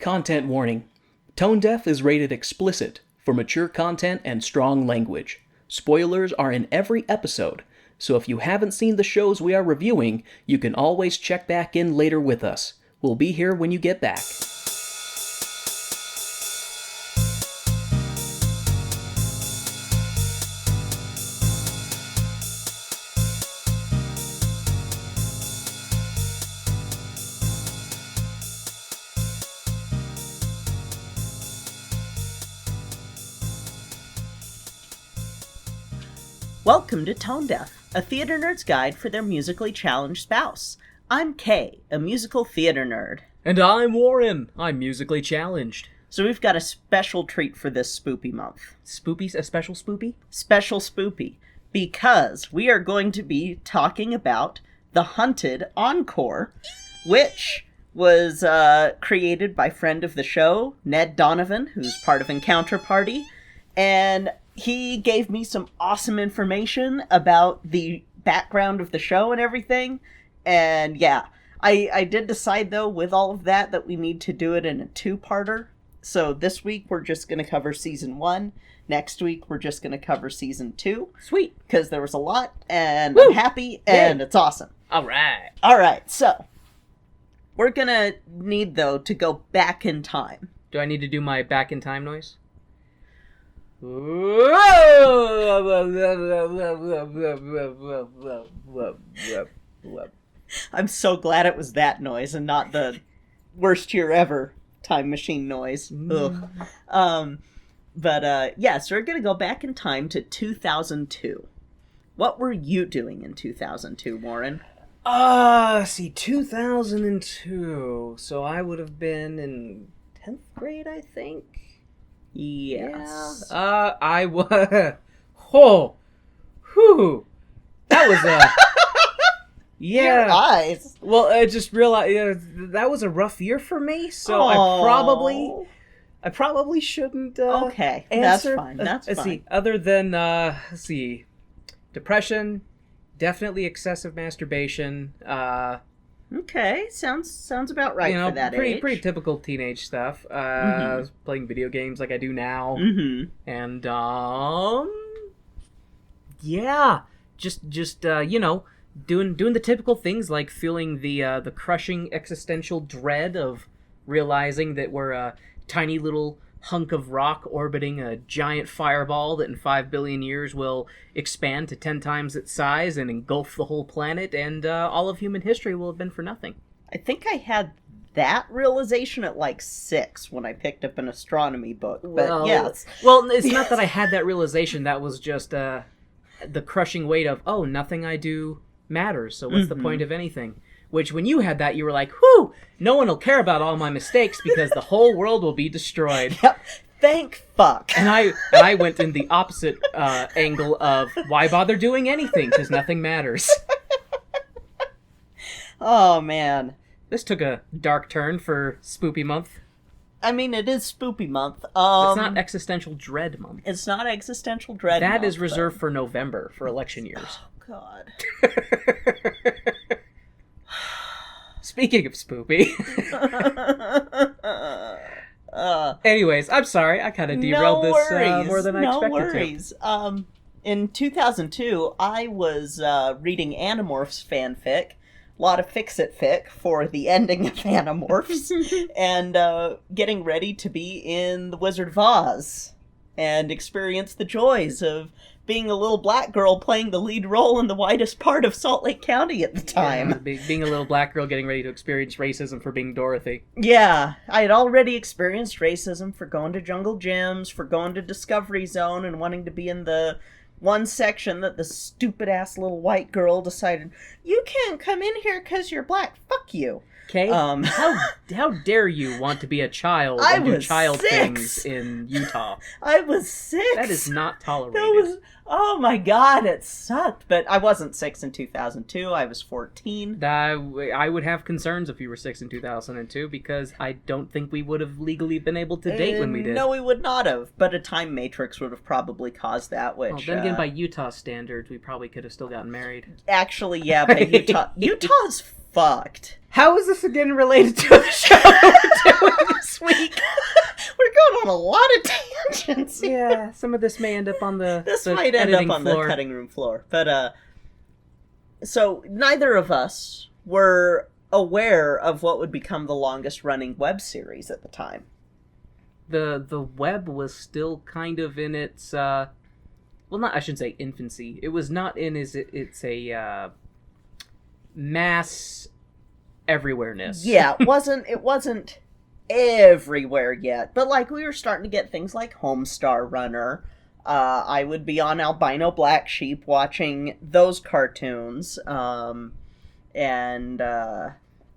Content warning. Tone Deaf is rated explicit for mature content and strong language. Spoilers are in every episode, so if you haven't seen the shows we are reviewing, you can always check back in later with us. We'll be here when you get back. Welcome to Tone Deaf, a theater nerd's guide for their musically challenged spouse. I'm Kay, a musical theater nerd. And I'm Warren. I'm musically challenged. So we've got a special treat for this Spoopy month. Spoopy's a special Spoopy? Special Spoopy, because we are going to be talking about The Hunted Encore, which was created by friend of the show, Ned Donovan, who's part of Encounter Party, and he gave me some awesome information about the background of the show and everything. And yeah, I did decide, though, with all of that we need to do it in a two-parter. So this week, we're just going to cover Season 1. Next week, we're just going to cover Season 2. Sweet. Because there was a lot, and Woo! I'm happy, and it's awesome. All right. All right, so we're going to need, though, to go back in time. Do I need to do my back in time noise? I'm so glad it was that noise and not the worst year ever time machine noise. Ugh. Yeah, so we're going to go back in time to 2002. What were you doing in 2002, Warren? See, 2002. So I would have been in 10th grade, I think. Yes. Yeah. I was. Oh. Whew. That was a. Yeah. Your eyes. Well, I just realized that was a rough year for me, so Aww. I probably shouldn't. Okay, answer. that's fine. That's let's fine. see. Other than depression, definitely excessive masturbation. Okay, sounds about right for that age. Pretty typical teenage stuff. Playing video games like I do now, and yeah, just doing the typical things like feeling the crushing existential dread of realizing that we're a tiny little hunk of rock orbiting a giant fireball that in 5 billion years will expand to 10 times its size and engulf the whole planet, and all of human history will have been for nothing. I think I had that realization at like 6 when I picked up an astronomy book, but yes. Well, it's not that I had that realization, that was just the crushing weight of, oh, nothing I do matters, so what's the point of anything? Which, when you had that, you were like, whew, no one will care about all my mistakes because the whole world will be destroyed. Yep. Thank fuck. And I went in the opposite angle of, why bother doing anything, because nothing matters. Oh, man. This took a dark turn for Spoopy month. I mean, it is Spoopy month. It's not existential dread month. It's not existential dread month. That is reserved for November, for election years. Oh, God. Speaking of Spoopy. Anyways, I'm sorry. I kind of derailed this more than I expected to. No worries. In 2002, I was reading Animorphs fanfic. A lot of fix-it fic for the ending of Animorphs. And getting ready to be in The Wizard of Oz. And experience the joys of being a little black girl playing the lead role in the whitest part of Salt Lake County at the time. Yeah, being a little black girl getting ready to experience racism for being Dorothy. Yeah, I had already experienced racism for going to Jungle Gyms, for going to Discovery Zone, and wanting to be in the one section that the stupid-ass little white girl decided, you can't come in here because you're black, fuck you. Okay, how dare you want to be a child and do child 6. things in Utah? I was 6. That is not tolerated. Oh my god, it sucked. But I wasn't 6 in 2002, I was 14. I would have concerns if you were 6 in 2002, because I don't think we would have legally been able to date when we did. No, we would not have, but a time matrix would have probably caused that, which... Well, then again, by Utah standards, we probably could have still gotten married. Actually, yeah, but Utah's fucked. How is this again related to the show we're doing this week? Yeah, some of this may end up on the This the might end up editing on floor. the cutting room floor. But, so neither of us were aware of what would become the longest running web series at the time. The web was still kind of in its well, not, I shouldn't say infancy. It was not in it's a mass everywhereness. Yeah, it wasn't everywhere yet, but like we were starting to get things like Homestar Runner. I would be on Albino Black Sheep watching those cartoons. And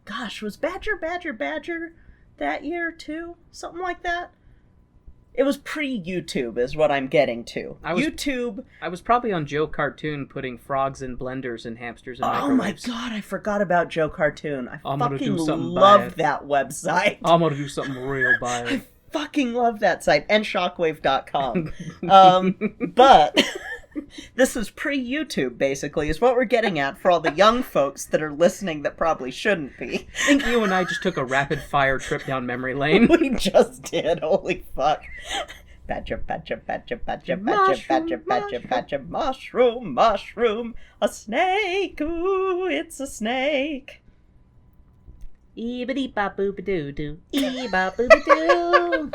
gosh, was Badger that year too? Something like that? It was pre-YouTube is what I'm getting to. YouTube... I was probably on Joe Cartoon putting frogs in blenders and hamsters in microwaves. Oh my god, I forgot about Joe Cartoon. I'm gonna fucking do something love bad. that website. I'm gonna do something real bad. I fucking love that site. And shockwave.com. But... this is pre-YouTube, basically, is what we're getting at for all the young folks that are listening that probably shouldn't be. I think you and I just took a rapid-fire trip down memory lane. We just did, holy fuck. Badger, mushroom, a snake, ooh, it's a snake. Ee-ba-dee-ba-boo-ba-doo-doo, ee-ba-boo-ba-doo.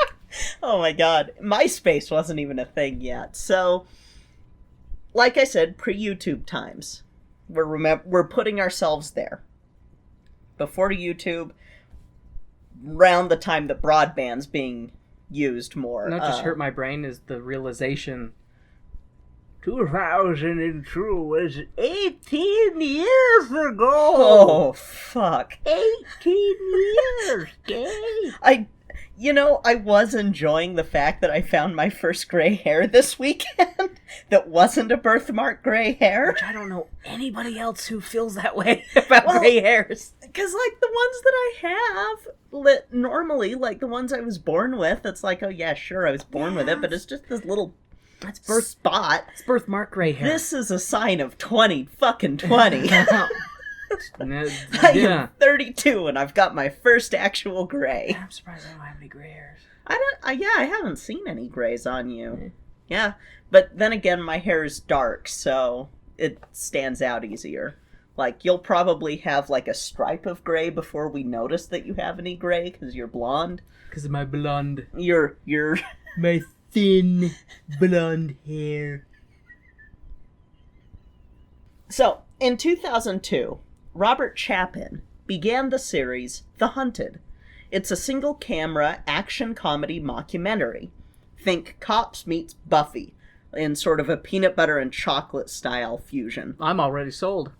Oh my god, MySpace wasn't even a thing yet, so... Like I said, pre-YouTube times. We're putting ourselves there. Before YouTube, around the time that broadband's being used more. Not just hurt my brain is the realization 2002 was 18 years ago. Oh, fuck. 18 years, gay. I was enjoying the fact that I found my first gray hair this weekend that wasn't a birthmark gray hair. Which I don't know anybody else who feels that way about gray hairs. Because, like, the ones that I have, normally, like, the ones I was born with, it's like, oh, yeah, sure, I was born with it, but it's just this little spot. It's birthmark gray hair. This is a sign of 2020. I Yeah. am 32 and I've got my first actual gray. I'm surprised I don't have any gray hairs. I haven't seen any grays on you. Yeah, but then again, my hair is dark, so it stands out easier. Like, you'll probably have, like, a stripe of gray before we notice that you have any gray, because you're blonde. Because of my blonde. You're... My thin blonde hair. So, in 2002... Robert Chapin began the series The Hunted. It's a single-camera action-comedy mockumentary. Think Cops meets Buffy, in sort of a peanut butter and chocolate style fusion. I'm already sold.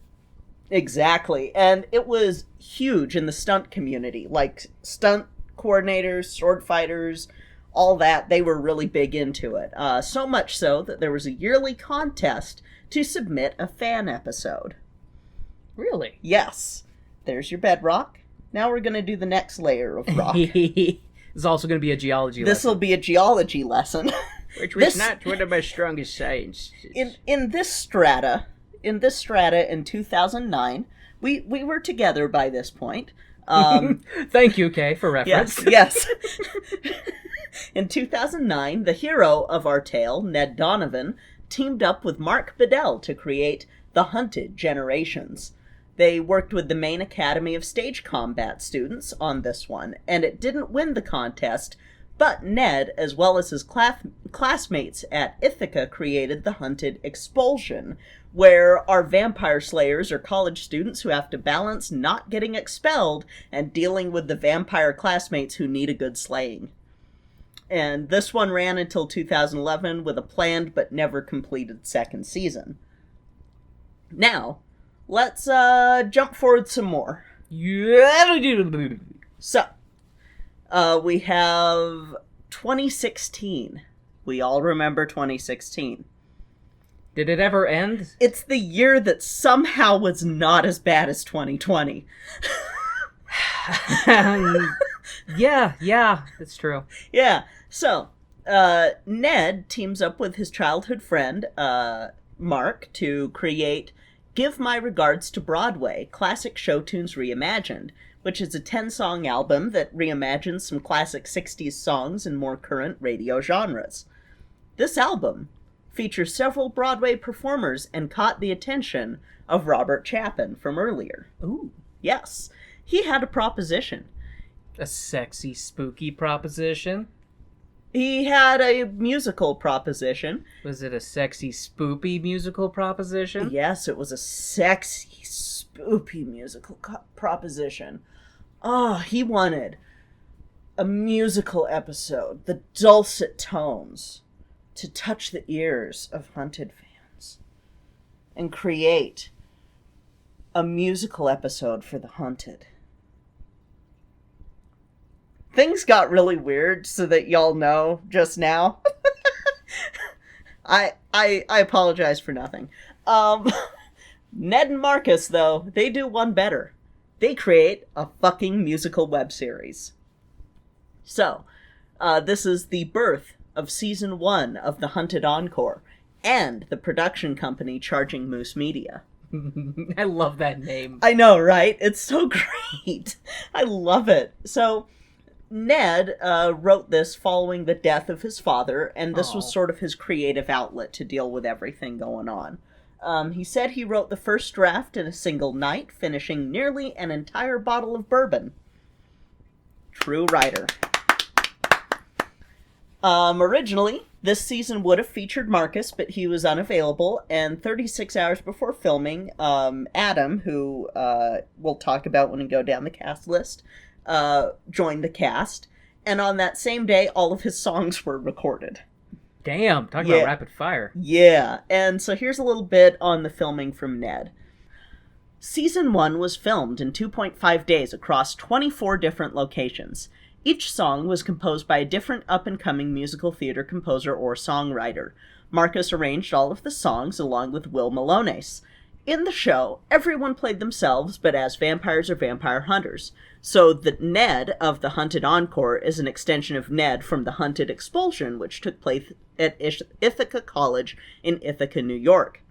Exactly, and it was huge in the stunt community. Like, stunt coordinators, sword fighters, all that, they were really big into it. So much so that there was a yearly contest to submit a fan episode. Really? Yes. There's your bedrock. Now we're going to do the next layer of rock. This is also going to be a geology lesson. This will be a geology lesson. Which was not one of my strongest sciences. In this strata in 2009, we were together by this point. Thank you, Kay, for reference. Yes. In 2009, the hero of our tale, Ned Donovan, teamed up with Mark Bedell to create The Hunted Generations. They worked with the Maine Academy of Stage Combat students on this one, and it didn't win the contest, but Ned, as well as his classmates at Ithaca, created The Hunted Expulsion, where our vampire slayers are college students who have to balance not getting expelled and dealing with the vampire classmates who need a good slaying. And this one ran until 2011 with a planned but never completed second season. Now, let's jump forward some more. So, we have 2016. We all remember 2016. Did it ever end? It's the year that somehow was not as bad as 2020. Yeah, that's true. Yeah, so, Ned teams up with his childhood friend, Mark, to create Give My Regards to Broadway, Classic Show Tunes Reimagined, which is a 10-song album that reimagines some classic 60s songs in more current radio genres. This album features several Broadway performers and caught the attention of Robert Chapin from earlier. Ooh. Yes, he had a proposition. A sexy, spooky proposition? He had a musical proposition. Was it a sexy, spoopy musical proposition? Yes, it was a sexy, spoopy musical proposition. Oh, he wanted a musical episode, the dulcet tones, to touch the ears of Hunted fans and create a musical episode for the Hunted. Things got really weird, so that y'all know just now. I apologize for nothing. Ned and Marcus, though, they do one better. They create a fucking musical web series. So, this is the birth of Season 1 of The Hunted Encore, and the production company Charging Moose Media. I love that name. I know, right? It's so great. I love it. So, Ned wrote this following the death of his father, and this was sort of his creative outlet to deal with everything going on. He said he wrote the first draft in a single night, finishing nearly an entire bottle of bourbon. True writer. Originally, this season would have featured Marcus, but he was unavailable, and 36 hours before filming, Adam, who we'll talk about when we go down the cast list, joined the cast, and on that same day, all of his songs were recorded. Damn, talking about rapid fire. Yeah, and so here's a little bit on the filming from Ned. Season 1 was filmed in 2.5 days across 24 different locations. Each song was composed by a different up-and-coming musical theater composer or songwriter. Marcus arranged all of the songs along with Will Malones. In the show, everyone played themselves, but as vampires or vampire hunters. So the Ned of The Hunted Encore is an extension of Ned from The Hunted Expulsion, which took place at Ithaca College in Ithaca, New York.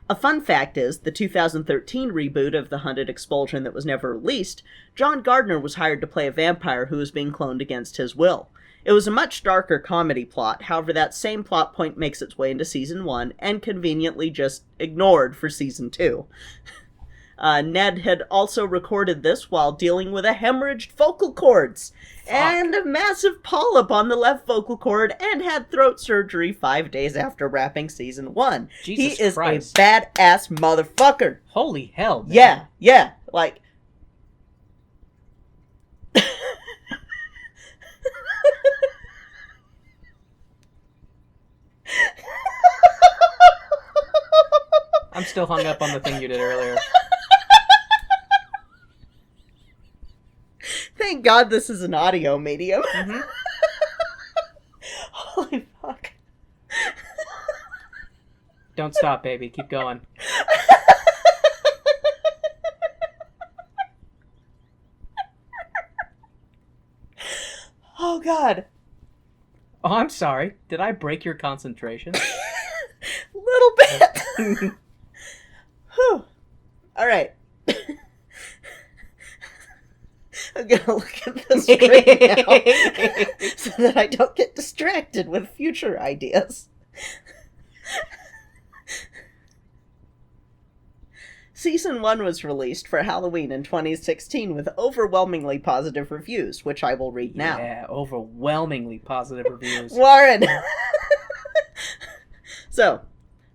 A fun fact is, the 2013 reboot of The Hunted Expulsion that was never released, John Gardner was hired to play a vampire who was being cloned against his will. It was a much darker comedy plot, however that same plot point makes its way into Season 1, and conveniently just ignored for Season 2. Ned had also recorded this while dealing with a hemorrhaged vocal cords and a massive polyp on the left vocal cord, and had throat surgery 5 days after wrapping Season 1. Jesus he is Christ. a badass motherfucker. Holy hell, man. Yeah, like... I'm still hung up on the thing you did earlier. Thank God this is an audio medium. Mm-hmm. Holy fuck. Don't stop, baby. Keep going. Oh, God. Oh, I'm sorry. Did I break your concentration? Little bit. Whew. All right. I'm gonna look at the screen now so that I don't get distracted with future ideas. Season 1 was released for Halloween in 2016 with overwhelmingly positive reviews, which I will read now. Yeah, overwhelmingly positive reviews. Warren! So,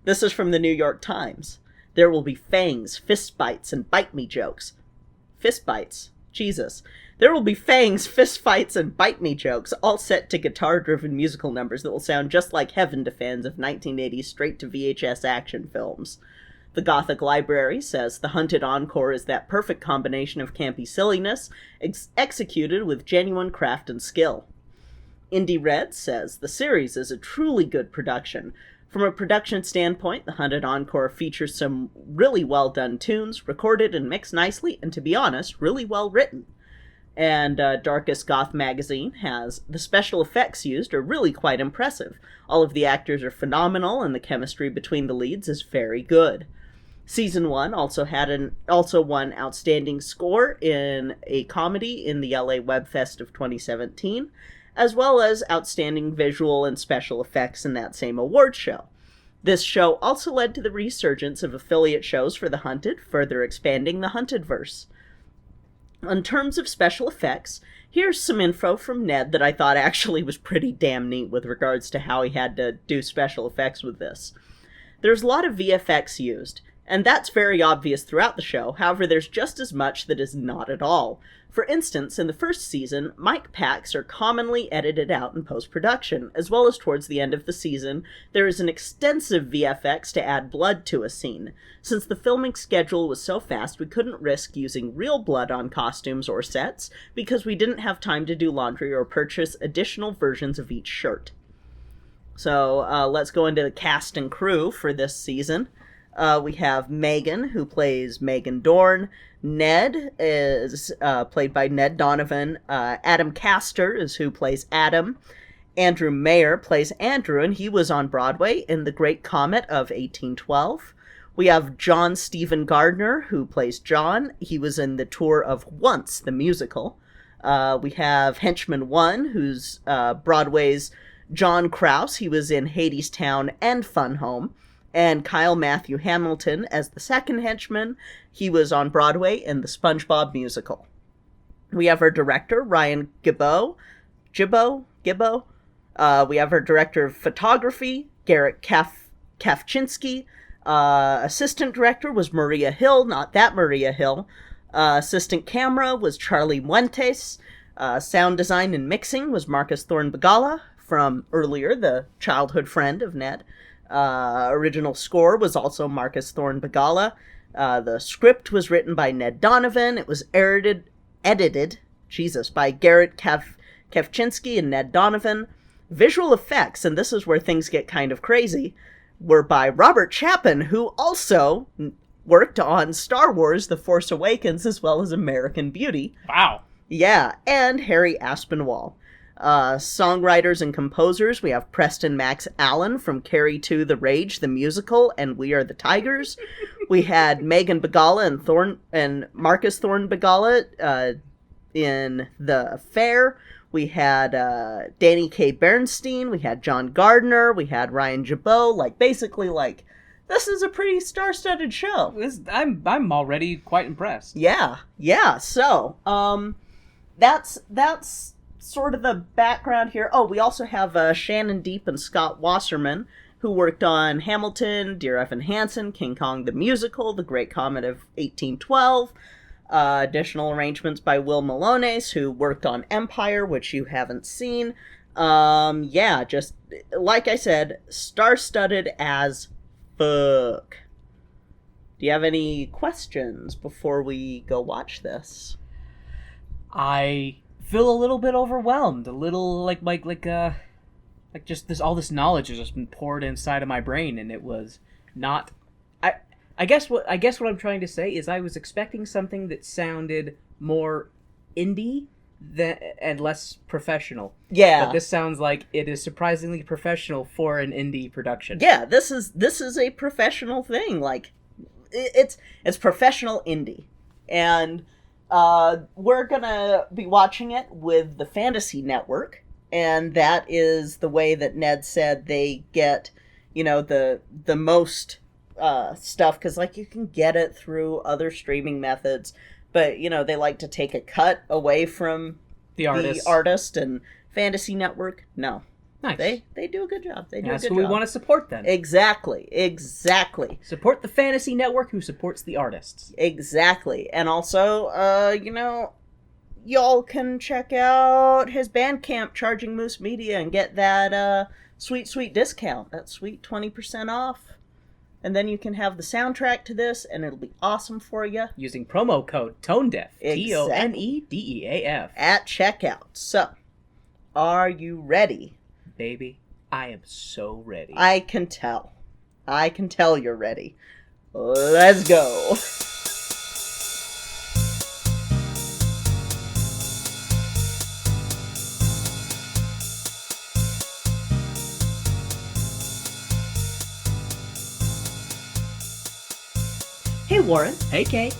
this is from the New York Times. There will be fangs, fist bites, and bite me jokes. Fist bites? Jesus. There will be fangs, fist fights, and bite me jokes, all set to guitar-driven musical numbers that will sound just like heaven to fans of 1980s straight-to-VHS action films. The Gothic Library says The Hunted Encore is that perfect combination of campy silliness, executed with genuine craft and skill. Indie Red says the series is a truly good production. From a production standpoint, The Hunted Encore features some really well-done tunes, recorded and mixed nicely, and to be honest, really well written. And Darkest Goth magazine has the special effects used are really quite impressive. All of the actors are phenomenal, and the chemistry between the leads is very good. Season 1 also won Outstanding Score in a Comedy in the LA Web Fest of 2017, as well as Outstanding Visual and Special Effects in that same award show. This show also led to the resurgence of affiliate shows for The Hunted, further expanding the Huntedverse. In terms of special effects, here's some info from Ned that I thought actually was pretty damn neat with regards to how he had to do special effects with this. There's a lot of VFX used, and that's very obvious throughout the show. However, there's just as much that is not at all. For instance, in the first season, mic packs are commonly edited out in post-production, as well as towards the end of the season, there is an extensive VFX to add blood to a scene. Since the filming schedule was so fast, we couldn't risk using real blood on costumes or sets, because we didn't have time to do laundry or purchase additional versions of each shirt. So let's go into the cast and crew for this season. We have Megan, who plays Megan Dorn. Ned is played by Ned Donovan. Adam Castor is who plays Adam. Andrew Mayer plays Andrew, and he was on Broadway in The Great Comet of 1812. We have John Stephen Gardner, who plays John. He was in the tour of Once, the musical. We have Henchman 1, who's Broadway's John Krause. He was in Hadestown and Fun Home. And Kyle Matthew Hamilton as the second henchman. He was on Broadway in the SpongeBob musical. We have our director, Ryan Gibbo. We have our director of photography, Garrett Kafchinsky. Assistant director was Maria Hill, not that Maria Hill. Assistant camera was Charlie Muentes. Sound design and mixing was Marcus Thorne-Bagala from earlier, the childhood friend of Ned. Original score was also Marcus Thorne-Bagala. The script was written by Ned Donovan. It was edited by Garrett Kafchinsky and Ned Donovan. Visual effects, and this is where things get kind of crazy, were by Robert Chapin, who also worked on Star Wars: The Force Awakens as well as American Beauty. Wow. Yeah, and Harry Aspinwall. Songwriters and composers, we have Preston Max Allen from Carrie 2 The Rage, the musical, and We Are the Tigers. We had Megan Bagala and Marcus Thorne-Bagala in The Affair. We had Danny K. Bernstein. We had John Gardner. We had Ryan Jabot. Basically, this is a pretty star-studded show. I'm already quite impressed. Yeah. So, that's sort of the background here. Oh, we also have Shannon Deep and Scott Wasserman, who worked on Hamilton, Dear Evan Hansen, King Kong the Musical, The Great Comet of 1812. Additional arrangements by Will Malones, who worked on Empire, which you haven't seen. Just like I said, star-studded as fuck. Do you have any questions before we go watch this? I feel a little bit overwhelmed, a little like just this, all this knowledge has just been poured inside of my brain, and it was not. I guess what I'm trying to say is I was expecting something that sounded more indie and less professional. Yeah, but this sounds like it is surprisingly professional for an indie production. Yeah, this is a professional thing. It's professional indie, and we're gonna be watching it with the Fantasy Network, and that is the way that Ned said they get, the most stuff, because you can get it through other streaming methods, but they like to take a cut away from the artist, and Fantasy Network, no. Nice. They do a good job. That's who we want to support then. Exactly. Support the Fantasy Network, who supports the artists. Exactly. And also, y'all can check out his Bandcamp, Charging Moose Media, and get that sweet discount. That sweet 20% off. And then you can have the soundtrack to this, and it'll be awesome for you. Using promo code TONEDEAF, exactly. TONEDEAF. At checkout. So, are you ready? Baby, I am so ready. I can tell. You're ready. Let's go. Hey, Warren. Hey, Kay.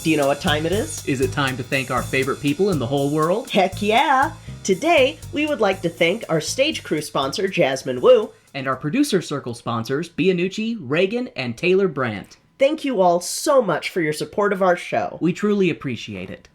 Do you know what time it is? Is it time to thank our favorite people in the whole world? Heck yeah! Today, we would like to thank our stage crew sponsor, Jasmine Wu, And our producer circle sponsors, Bianucci, Reagan, and Taylor Brandt. Thank you all so much for your support of our show. We truly appreciate it.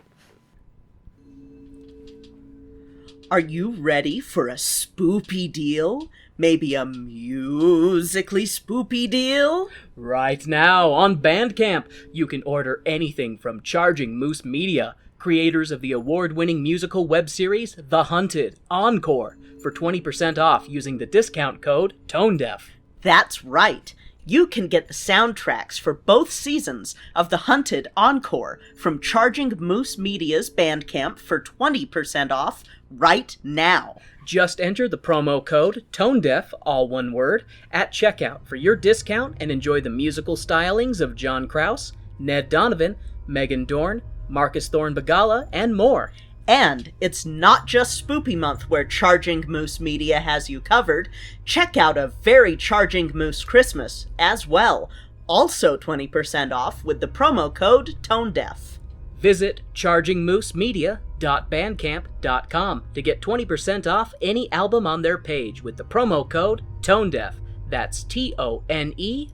Are you ready for a spoopy deal? Maybe a musically spoopy deal? Right now, on Bandcamp, you can order anything from Charging Moose Media, creators of the award-winning musical web series The Hunted, Encore, for 20% off using the discount code TONEDEAF. That's right. You can get the soundtracks for both seasons of The Hunted Encore from Charging Moose Media's Bandcamp for 20% off right now. Just enter the promo code TONEDEAF, all one word, at checkout for your discount and enjoy the musical stylings of John Krause, Ned Donovan, Megan Dorn, Marcus Thorne Bagala, and more. And it's not just Spoopy Month where Charging Moose Media has you covered. Check out A Very Charging Moose Christmas as well. Also 20% off with the promo code TONEDEAF. Visit chargingmoosemedia.bandcamp.com to get 20% off any album on their page with the promo code TONEDEAF. That's TONEDEAF.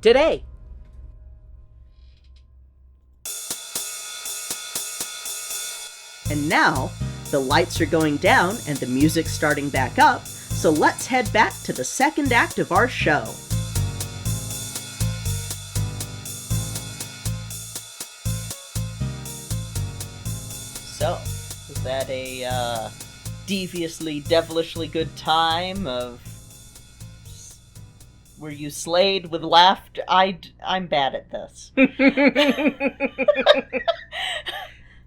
Today. And now, the lights are going down and the music's starting back up, so let's head back to the second act of our show. So, was that a deviously, devilishly good time of... Were you slayed with laughter? I'm bad at this.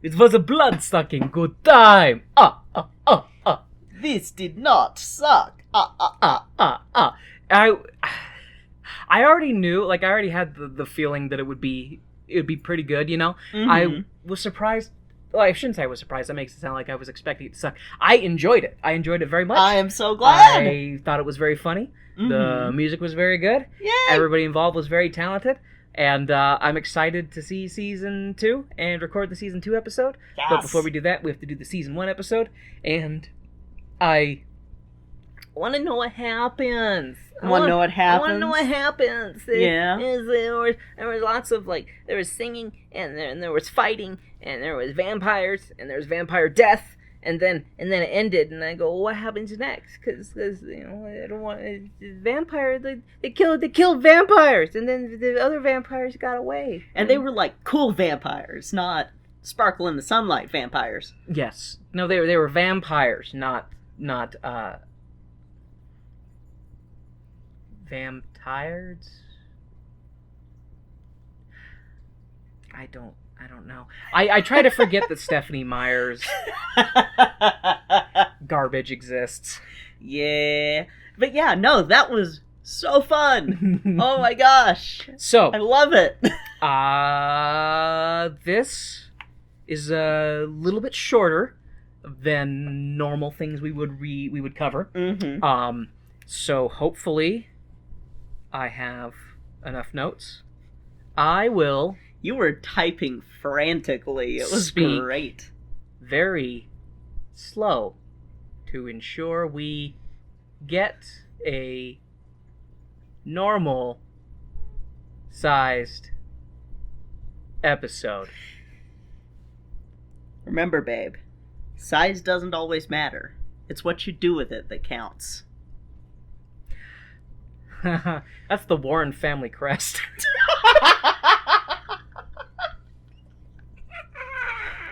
It was a blood-sucking good time. This did not suck. I already knew, I already had the feeling that it would be pretty good, you know? Mm-hmm. I was surprised. Well, I shouldn't say I was surprised. That makes it sound like I was expecting it to suck. I enjoyed it. I enjoyed it very much. I am so glad. I thought it was very funny. Mm-hmm. The music was very good. Yay! Everybody involved was very talented. And I'm excited to see Season 2 and record the Season 2 episode. Yes. But before we do that, we have to do the Season 1 episode. And I want to know what happens. I want to know what happens? I want to know what happens. Yeah. There was lots of, there was singing, and there was fighting, and there was vampires, and there was vampire death. And then it ended, and I go, well, what happens next? Because I don't want vampire. They killed vampires, and then the other vampires got away. And they were cool vampires, not sparkle in the sunlight vampires. Yes, no, they were vampires, not vampires. I don't know. I try to forget that Stephanie Meyer's garbage exists. Yeah. But yeah, no, that was so fun. Oh my gosh. So, I love it. This is a little bit shorter than normal things we would cover. Mm-hmm. So hopefully I have enough notes. I will... You were typing frantically. It was great. Very slow to ensure we get a normal sized episode. Remember, babe, size doesn't always matter. It's what you do with it that counts. That's the Warren family crest.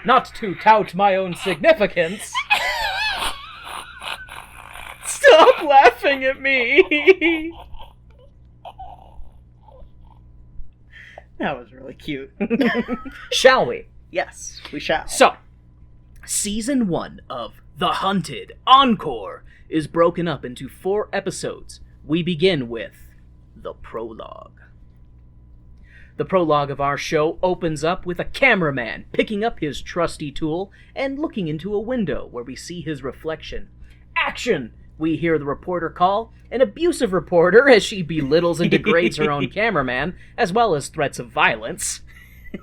Not to tout my own significance. Stop laughing at me. That was really cute. Shall we? Yes, we shall. So, Season 1 of The Hunted Encore is broken up into 4 episodes. We begin with the prologue. The prologue of our show opens up with a cameraman picking up his trusty tool and looking into a window where we see his reflection. Action! We hear the reporter call, an abusive reporter, as she belittles and degrades her own cameraman, as well as threats of violence.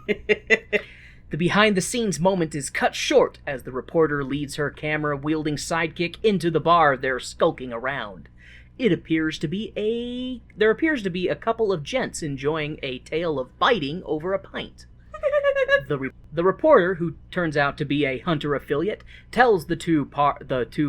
The behind-the-scenes moment is cut short as the reporter leads her camera-wielding sidekick into the bar they're skulking around. There appears to be a couple of gents enjoying a tale of biting over a pint. The reporter, who turns out to be a Hunter affiliate, tells the two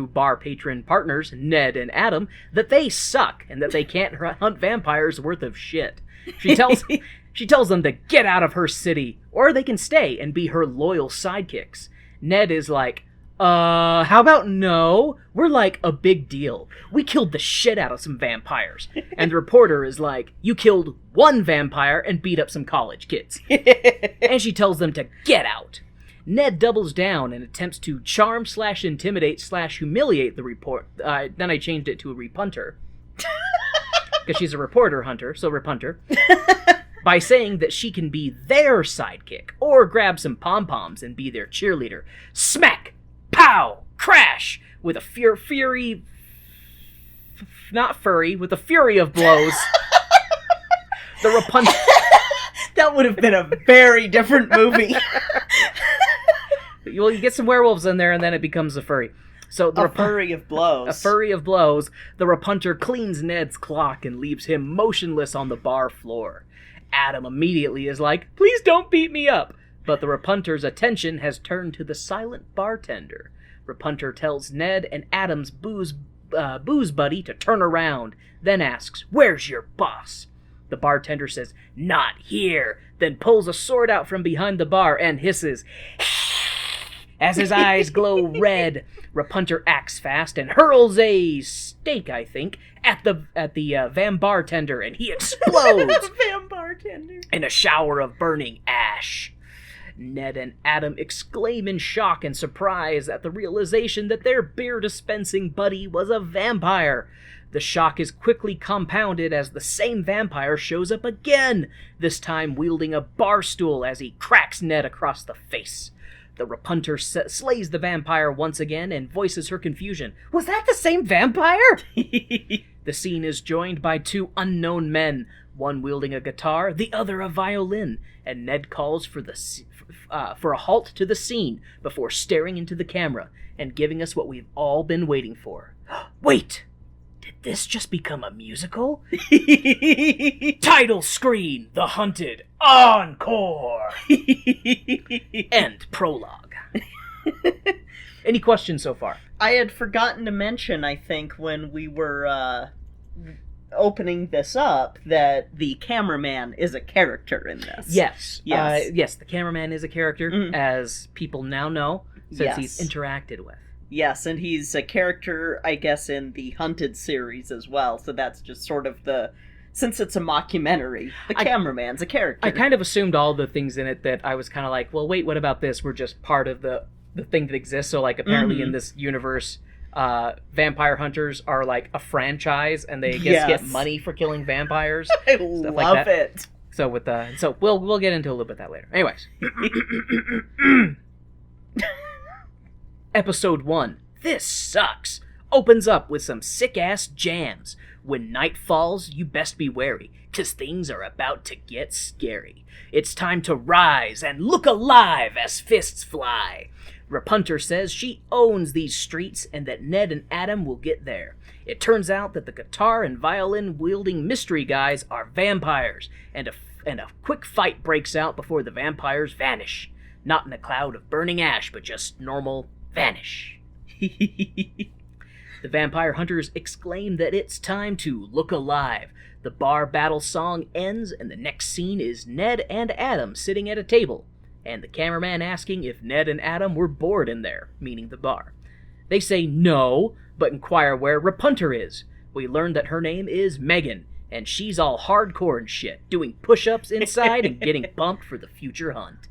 bar patron partners, Ned and Adam, that they suck and that they can't hunt vampires worth of shit. She tells them to get out of her city, or they can stay and be her loyal sidekicks. Ned is like, how about no? We're like a big deal. We killed the shit out of some vampires. And the reporter is like, you killed one vampire and beat up some college kids. And she tells them to get out. Ned doubles down and attempts to charm / intimidate / humiliate the then I changed it to a repunter. Because she's a reporter hunter, so repunter. By saying that she can be their sidekick, or grab some pom-poms and be their cheerleader. Smack! Pow! Crash! With a fury... Not furry, with a fury of blows. The repunter... That would have been a very different movie. Well, you get some werewolves in there, and then it becomes a furry. So a furry of blows. A furry of blows. The repunter cleans Ned's clock and leaves him motionless on the bar floor. Adam immediately is like, please don't beat me up. But the repunter's attention has turned to the silent bartender. Repunter tells Ned and Adam's booze buddy to turn around, then asks, where's your boss? The bartender says, not here, then pulls a sword out from behind the bar and hisses, as his eyes glow red. Repunter acts fast and hurls a steak, I think, at the Van bartender, and he explodes Van bartender in a shower of burning ash. Ned and Adam exclaim in shock and surprise at the realization that their beer-dispensing buddy was a vampire. The shock is quickly compounded as the same vampire shows up again, this time wielding a bar stool as he cracks Ned across the face. The repunter slays the vampire once again and voices her confusion. Was that the same vampire? The scene is joined by two unknown men, one wielding a guitar, the other a violin, and Ned calls for a halt to the scene before staring into the camera and giving us what we've all been waiting for. Wait! Did this just become a musical? Title screen, The Hunted, Encore! End prologue. Any questions so far? I had forgotten to mention, I think, when we were opening this up, that the cameraman is a character in this. Yes. Yes, the cameraman is a character, as people now know, since he's interacted with. Yes, and he's a character, I guess, in the Hunted series as well, so that's just sort of since it's a mockumentary, the cameraman's a character. I kind of assumed all the things in it that I was kind of like, well, wait, what about this? We're just part of the thing that exists, so, like, apparently in this universe, vampire hunters are, like, a franchise, and they get money for killing vampires. I love it. So we'll get into a little bit of that later. Anyways. Episode 1, This Sucks, opens up with some sick-ass jams. When night falls, you best be wary, 'cause things are about to get scary. It's time to rise and look alive as fists fly. Repunter says she owns these streets and that Ned and Adam will get there. It turns out that the guitar and violin-wielding mystery guys are vampires, and a quick fight breaks out before the vampires vanish. Not in a cloud of burning ash, but just normal vanish. The vampire hunters exclaim that it's time to look alive. The bar battle song ends, and the next scene is Ned and Adam sitting at a table, and the cameraman asking if Ned and Adam were bored in there, meaning the bar. They say no, but inquire where Repunter is. We learn that her name is Megan, and she's all hardcore and shit, doing push-ups inside and getting pumped for the future hunt.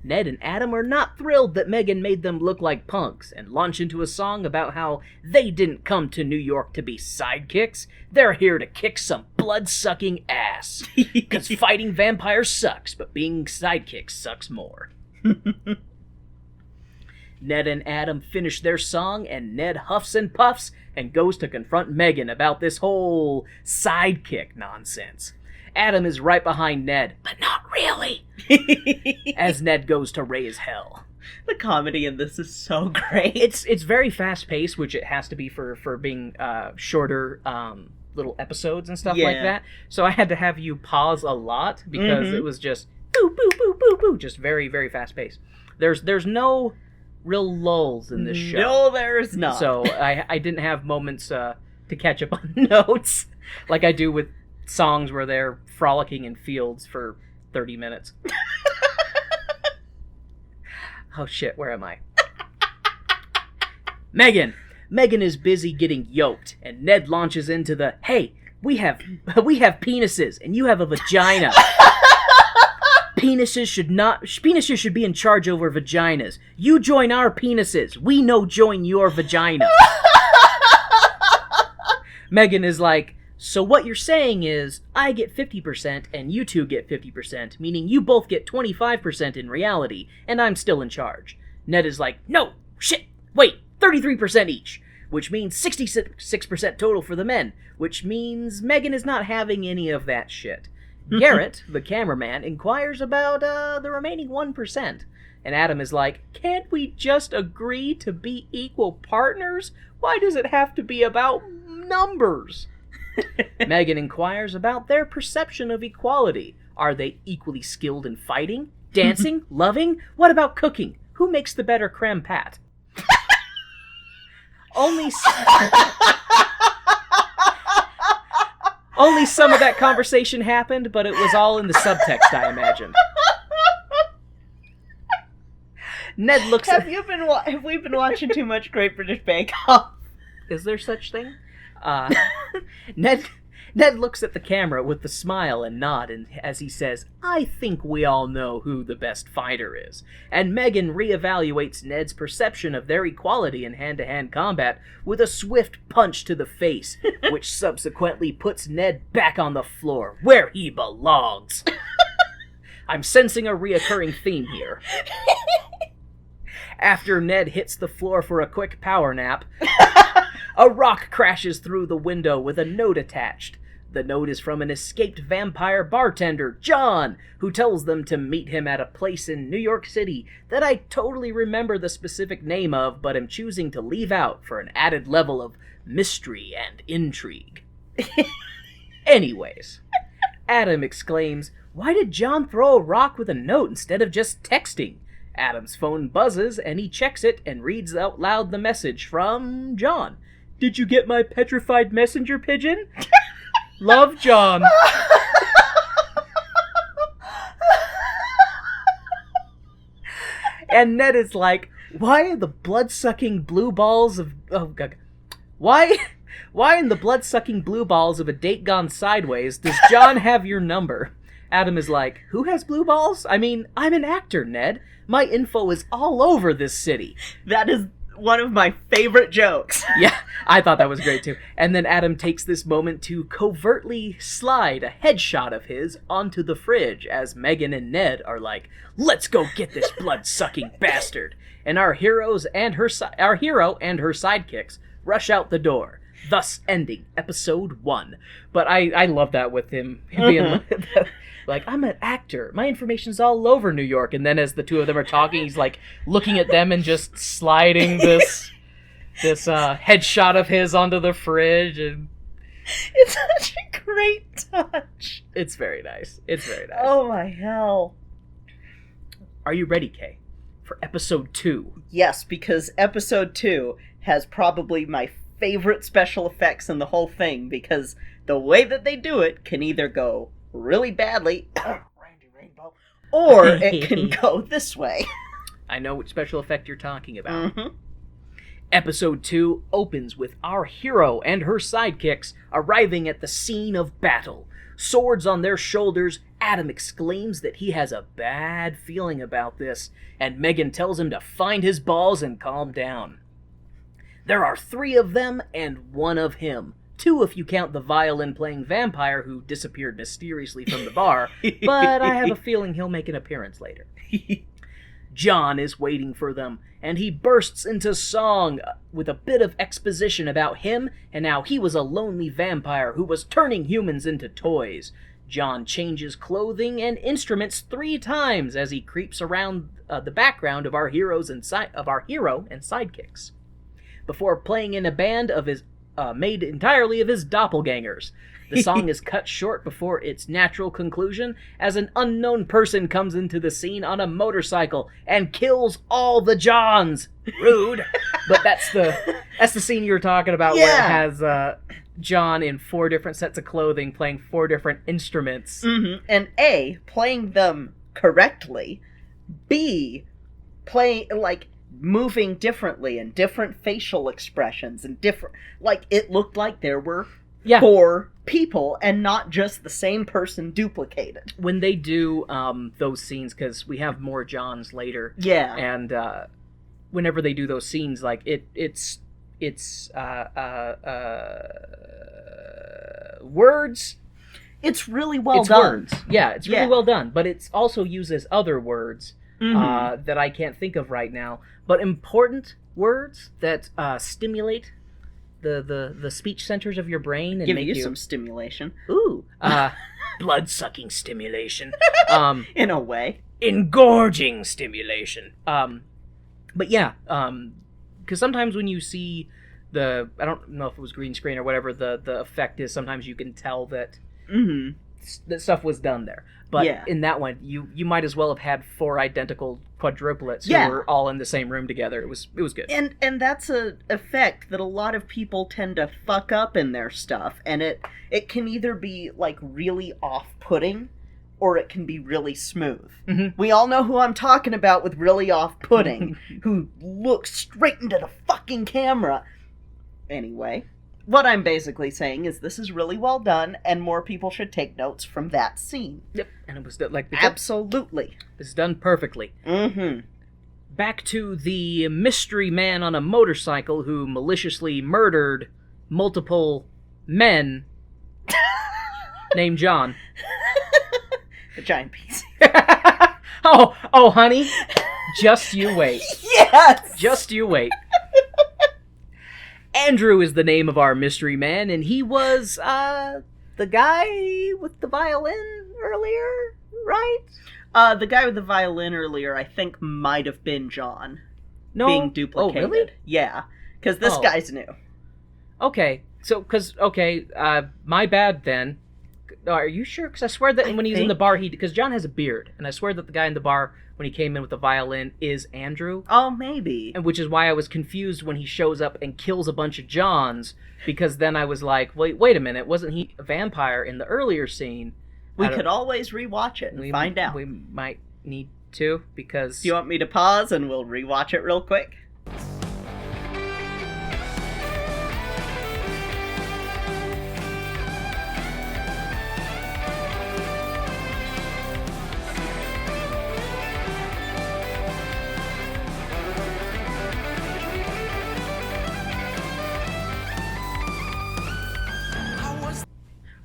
Ned and Adam are not thrilled that Megan made them look like punks and launch into a song about how they didn't come to New York to be sidekicks. They're here to kick some blood-sucking ass. Because fighting vampires sucks, but being sidekicks sucks more. Ned and Adam finish their song, and Ned huffs and puffs and goes to confront Megan about this whole sidekick nonsense. Adam is right behind Ned, but not really, as Ned goes to raise hell. The comedy in this is so great. It's very fast-paced, which it has to be for being shorter little episodes and stuff like that. So I had to have you pause a lot because it was just boo, boo, boo, boo, boo, just very, very fast-paced. There's no real lulls in this show. No, there's not. So I didn't have moments to catch up on notes like I do with songs where they're frolicking in fields for 30 minutes. Oh shit, where am I? Megan is busy getting yoked, and Ned launches into the, hey, we have penises, and you have a vagina. Penises should be in charge over vaginas. You join our penises. We no join your vagina. Megan is like, so what you're saying is, I get 50% and you two get 50%, meaning you both get 25% in reality, and I'm still in charge. Ned is like, no, shit, wait, 33% each, which means 66% total for the men, which means Megan is not having any of that shit. Garrett, the cameraman, inquires about the remaining 1%, and Adam is like, can't we just agree to be equal partners? Why does it have to be about numbers? Megan inquires about their perception of equality. Are they equally skilled in fighting, dancing, loving? What about cooking? Who makes the better creme pat? Only some of that conversation happened, but it was all in the subtext, I imagine. Ned looks Have we been watching too much Great British Bake Off? Is there such thing? Ned looks at the camera with the smile and nod as he says, I think we all know who the best fighter is. And Megan reevaluates Ned's perception of their equality in hand-to-hand combat with a swift punch to the face, which subsequently puts Ned back on the floor, where he belongs. I'm sensing a reoccurring theme here. After Ned hits the floor for a quick power nap, a rock crashes through the window with a note attached. The note is from an escaped vampire bartender, John, who tells them to meet him at a place in New York City that I totally remember the specific name of, but am choosing to leave out for an added level of mystery and intrigue. Anyways, Adam exclaims, why did John throw a rock with a note instead of just texting? Adam's phone buzzes, and he checks it and reads out loud the message from John. Did you get my petrified messenger pigeon? Love, John. And Ned is like, why in the blood-sucking blue balls of... Oh, God. Why in the blood-sucking blue balls of a date gone sideways does John have your number? Adam is like, who has blue balls? I mean, I'm an actor, Ned. My info is all over this city. That is one of my favorite jokes. Yeah, I thought that was great too. And then Adam takes this moment to covertly slide a headshot of his onto the fridge as Megan and Ned are like, let's go get this blood-sucking bastard. And our hero and her sidekicks rush out the door, thus ending episode 1. But I love that with him being like, I'm an actor. My information's all over New York. And then as the two of them are talking, he's like looking at them and just sliding this headshot of his onto the fridge. And it's such a great touch. It's very nice. Oh my hell. Are you ready, Kay, for episode 2? Yes, because episode 2 has probably my favorite special effects in the whole thing, because the way that they do it can either go really badly, Randy Rainbow, or it can go this way. I know which special effect you're talking about. Mm-hmm. Episode 2 opens with our hero and her sidekicks arriving at the scene of battle. Swords on their shoulders, Adam exclaims that he has a bad feeling about this, and Megan tells him to find his balls and calm down. There are 3 of them and 1 of him. 2 if you count the violin-playing vampire who disappeared mysteriously from the bar, but I have a feeling he'll make an appearance later. John is waiting for them, and he bursts into song with a bit of exposition about him and how he was a lonely vampire who was turning humans into toys. John changes clothing and instruments 3 times as he creeps around the background of our hero and sidekicks, before playing in a band of his made entirely of his doppelgangers. The song is cut short before its natural conclusion as an unknown person comes into the scene on a motorcycle and kills all the Johns. Rude. But that's the scene you were talking about, where it has John in 4 different sets of clothing playing 4 different instruments. Mm-hmm. And A, playing them correctly. B, playing, like, moving differently and different facial expressions and different, like, it looked like there were 4 people and not just the same person duplicated. When they do those scenes, because we have more Johns later, and whenever they do those scenes, like it's words. It's really well done. Words. Yeah, it's really well done, but it also uses other words that I can't think of right now, but important words that stimulate the speech centers of your brain and give make you some stimulation. Ooh, blood-sucking stimulation. In a way. Engorging stimulation. But yeah, because sometimes when you see I don't know if it was green screen or whatever the effect is, sometimes you can tell that that stuff was done there. But in that one, you might as well have had 4 identical quadruplets who were all in the same room together. It was good. And that's an effect that a lot of people tend to fuck up in their stuff, and it can either be like really off-putting, or it can be really smooth. We all know who I'm talking about with really off-putting, who looks straight into the fucking camera. Anyway, what I'm basically saying is this is really well done, and more people should take notes from that scene. Yep, and it was like absolutely. It's done perfectly. Back to the mystery man on a motorcycle who maliciously murdered multiple men named John. A giant piece. oh, honey, just you wait. Yes, just you wait. Andrew is the name of our mystery man, and he was, the guy with the violin earlier, right? The guy with the violin earlier, I think, might have been John. No. Being duplicated. Oh, really? Yeah. Because this guy's new. Okay. So, my bad then. Are you sure? Because I swear that when he's in the bar, because John has a beard, and I swear that the guy in the bar, when he came in with the violin, is Andrew. Oh, maybe. And which is why I was confused when he shows up and kills a bunch of Johns, because then I was like, wait a minute, wasn't he a vampire in the earlier scene? We could always rewatch it and find out. We might need to, because... Do you want me to pause and we'll rewatch it real quick?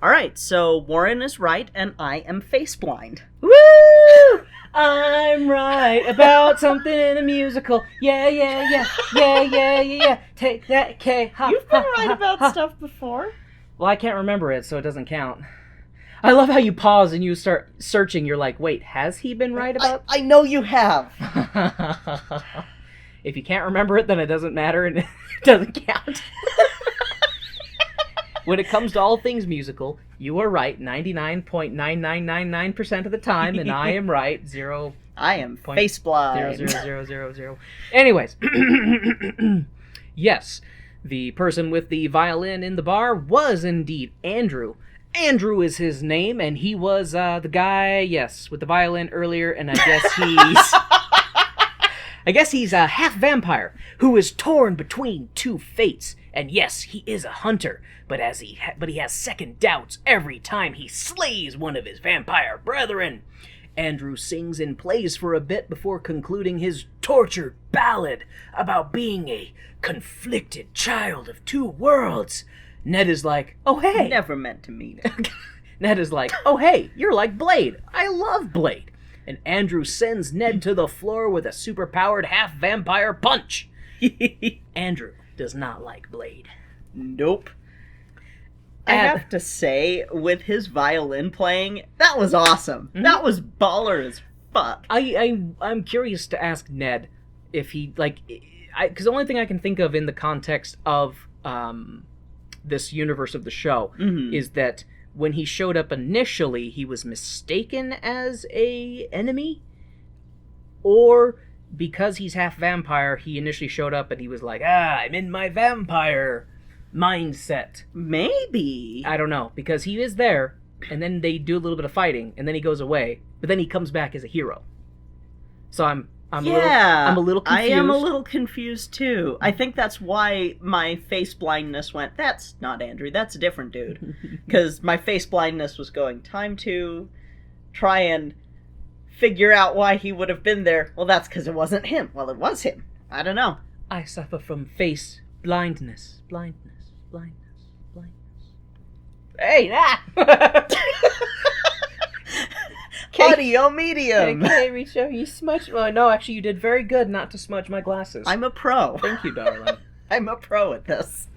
Alright, so Warren is right, and I am face blind. Woo! I'm right about something in a musical. Yeah. Take that K. You've been right about stuff before. Well, I can't remember it, so it doesn't count. I love how you pause and you start searching. You're like, wait, has he been right about... I know you have. If you can't remember it, then it doesn't matter and it doesn't count. When it comes to all things musical, you are right 99.9999% of the time, and I am right 0. I am face blind. 0.00000. Anyways, yes, the person with the violin in the bar was indeed Andrew. Andrew is his name, and he was the guy, yes, with the violin earlier, and I guess he's a half vampire who is torn between 2 fates. And yes, he is a hunter, but he has second doubts every time he slays one of his vampire brethren. Andrew sings and plays for a bit before concluding his tortured ballad about being a conflicted child of 2 worlds. Ned is like, oh hey. Never meant to mean it. Ned is like, oh hey, you're like Blade. I love Blade. and Andrew sends Ned to the floor with a superpowered half-vampire punch. Andrew does not like Blade. Nope. I have to say, with his violin playing, that was awesome. Mm-hmm. That was baller as fuck. I'm curious to ask Ned if he, like... Because the only thing I can think of in the context of this universe of the show is that when he showed up initially, he was mistaken as a enemy, or because he's half vampire, he initially showed up and he was like, I'm in my vampire mindset. Maybe. I don't know, because he is there, and then they do a little bit of fighting, and then he goes away, but then he comes back as a hero. So I'm a little confused. I am a little confused too. I think that's why my face blindness went, that's not Andrew, that's a different dude. Because my face blindness was going, time to try and figure out why he would have been there. Well, that's because it wasn't him. Well, it was him. I don't know. I suffer from face blindness. Hey, Audio medium. Okay, show you smudge. Well, no, actually, you did very good not to smudge my glasses. I'm a pro. Thank you, darling. I'm a pro at this.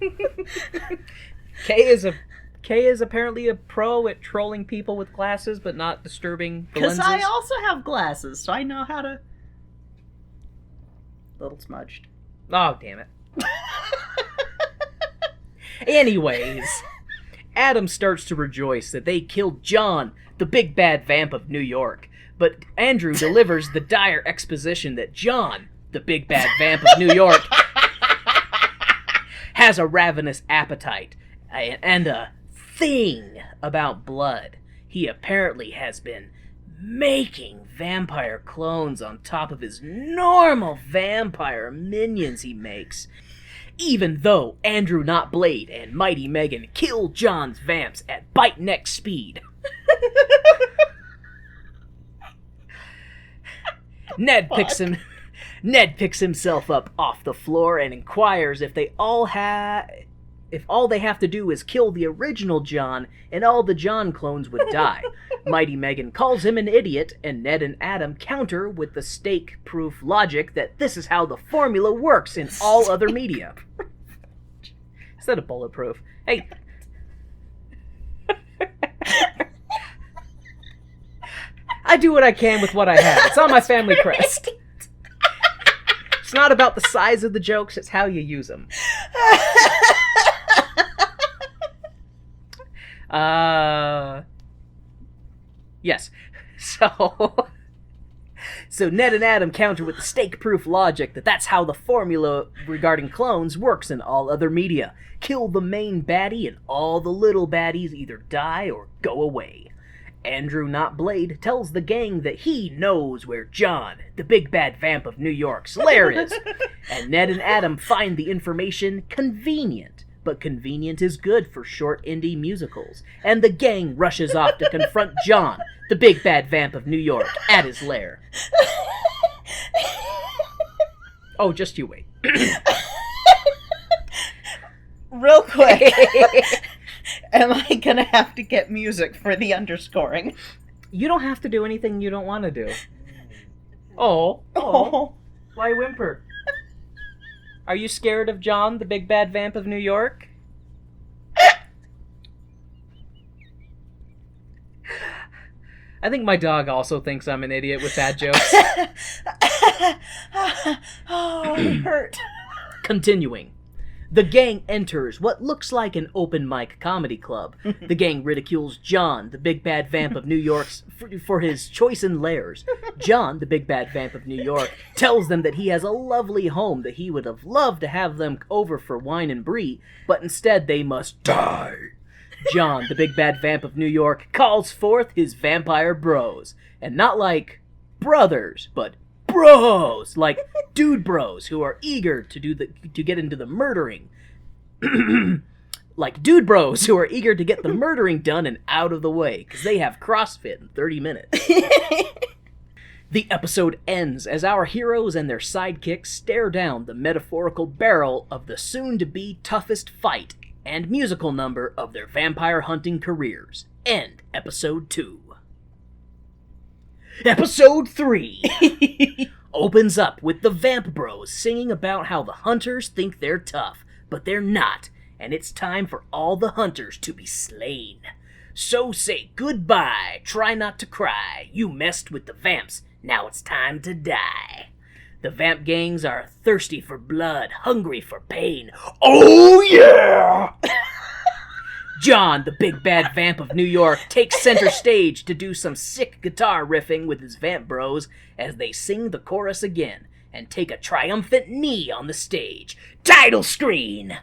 Kay is apparently a pro at trolling people with glasses, but not disturbing the lenses. Because I also have glasses, so I know how to. Little smudged. Oh, damn it. Anyways, Adam starts to rejoice that they killed John, the big bad vamp of New York. But Andrew delivers the dire exposition that John, the big bad vamp of New York, has a ravenous appetite and a thing about blood. He apparently has been making vampire clones on top of his normal vampire minions he makes. Even though Andrew Not Blade and Mighty Megan kill John's vamps at bite-neck speed. Ned picks himself up off the floor and inquires if all they have to do is kill the original John and all the John clones would die. Mighty Megan calls him an idiot, and Ned and Adam counter with the stake-proof logic that this is how the formula works in all other media. Instead of bulletproof. Hey. I do what I can with what I have. It's on my family crest. It's not about the size of the jokes, it's how you use them. Yes. So Ned and Adam counter with the stake-proof logic that that's how the formula regarding clones works in all other media. Kill the main baddie and all the little baddies either die or go away. Andrew Not Blade tells the gang that he knows where John, the big bad vamp of New York's lair is, and Ned and Adam find the information convenient. But convenient is good for short indie musicals, and the gang rushes off to confront John, the big bad vamp of New York, at his lair. Oh, just you wait. Real quick. Am I gonna have to get music for the underscoring? You don't have to do anything you don't want to do. Oh. Why whimper? Are you scared of John, the big bad vamp of New York? I think my dog also thinks I'm an idiot with bad jokes. Oh, it hurt. Continuing. The gang enters what looks like an open mic comedy club. The gang ridicules John, the big bad vamp of New York, for his choice in lairs. John, the big bad vamp of New York, tells them that he has a lovely home that he would have loved to have them over for wine and brie, but instead they must die. John, the big bad vamp of New York, calls forth his vampire bros. And not like brothers, but bros, like dude bros who are eager to get into the murdering. Like dude bros who are eager to get the murdering done and out of the way, because they have CrossFit in 30 minutes. The episode ends as our heroes and their sidekicks stare down the metaphorical barrel of the soon-to-be toughest fight and musical number of their vampire hunting careers. End episode 2. Episode 3 opens up with the Vamp Bros singing about how the hunters think they're tough, but they're not, and it's time for all the hunters to be slain. So say goodbye, try not to cry, you messed with the vamps, now it's time to die. The vamp gangs are thirsty for blood, hungry for pain. Oh yeah! John, the big bad vamp of New York, takes center stage to do some sick guitar riffing with his vamp bros as they sing the chorus again and take a triumphant knee on the stage. Title screen!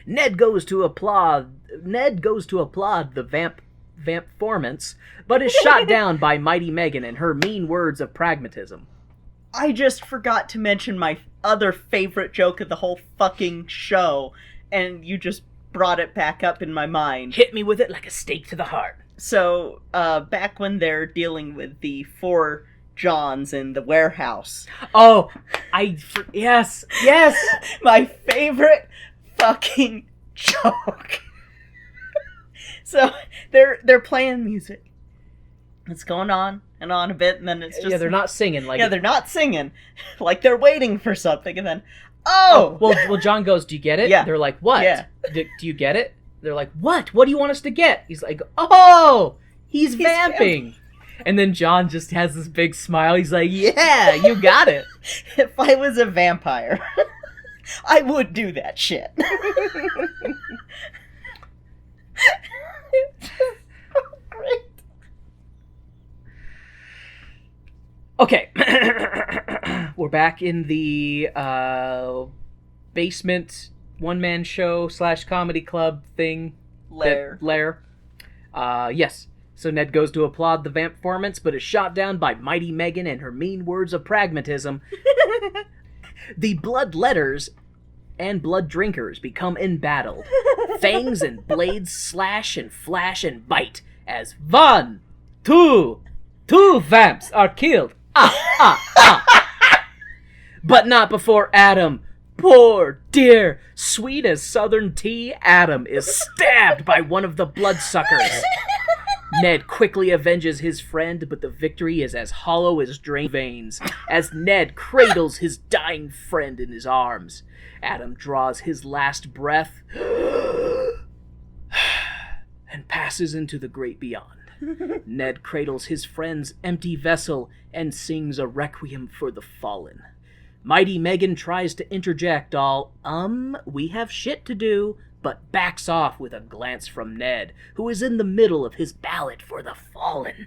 Ned goes to applaud the vamp performance, but is shot down by Mighty Megan and her mean words of pragmatism. I just forgot to mention my other favorite joke of the whole fucking show, and you just brought it back up in my mind. Hit me with it like a stake to the heart. So, back when they're dealing with the 4 Johns in the warehouse. Oh, yes. My favorite fucking joke. So, they're playing music. It's going on and on a bit, and then it's just... Yeah, they're not singing. They're not singing. Like, they're waiting for something, and then... Well, John goes, do you get it? Yeah. They're like, what? Yeah. Do you get it? They're like, what? What do you want us to get? He's like, oh, he's vamping. And then John just has this big smile. He's like, yeah, you got it. If I was a vampire, I would do that shit. It's just so great. Okay. We're back in the basement one-man show / comedy club thing. Lair. Yes. So Ned goes to applaud the vamp performance, but is shot down by Mighty Megan and her mean words of pragmatism. The bloodletters and blood drinkers become embattled. Fangs and blades slash and flash and bite as 1, 2 vamps are killed. But not before Adam, poor, dear, sweet as southern tea, Adam is stabbed by one of the bloodsuckers. Ned quickly avenges his friend, but the victory is as hollow as drained veins, as Ned cradles his dying friend in his arms. Adam draws his last breath and passes into the great beyond. Ned cradles his friend's empty vessel and sings a requiem for the fallen. Mighty Megan tries to interject all, we have shit to do, but backs off with a glance from Ned, who is in the middle of his ballad for the fallen.